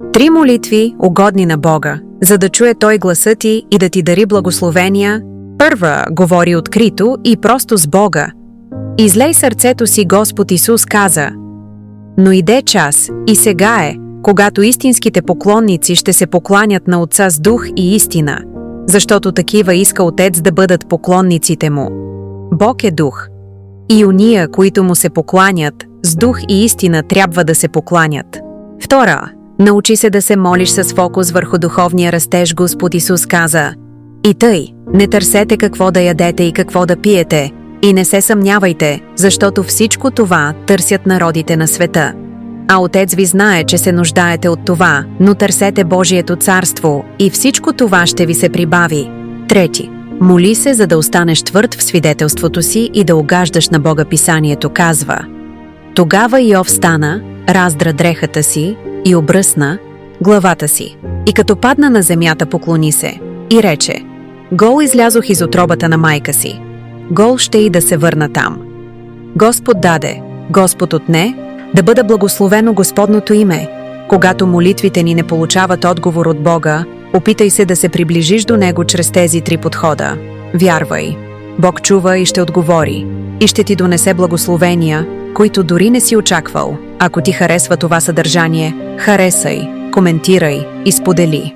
3 молитви, угодни на Бога, за да чуе Той гласа ти и да ти дари благословения. Първа, говори открито и просто с Бога. Излей сърцето си, Господ Исус каза. Но иде час, и сега е, когато истинските поклонници ще се покланят на Отца с дух и истина, защото такива иска Отец да бъдат поклонниците му. Бог е дух. И уния, които му се покланят, с дух и истина трябва да се покланят. Втора, научи се да се молиш с фокус върху духовния растеж. Господ Исус каза. И тъй, не търсете какво да ядете и какво да пиете, и не се съмнявайте, защото всичко това търсят народите на света. А Отец ви знае, че се нуждаете от това, но търсете Божието царство и всичко това ще ви се прибави. Трети, моли се, за да останеш твърд в свидетелството си и да угаждаш на Бога. Писанието казва. Тогава Йов стана, раздра дрехата си и обръсна главата си. И като падна на земята, поклони се и рече: Гол излязох из утробата на майка си. Гол ще и да се върна там. Господ даде, Господ отне, да бъде благословено Господното име. Когато молитвите ни не получават отговор от Бога, опитай се да се приближиш до Него чрез тези 3 подхода. Вярвай. Бог чува и ще отговори. И ще ти донесе благословения, които дори не си очаквал. Ако ти харесва това съдържание, харесай, коментирай и сподели.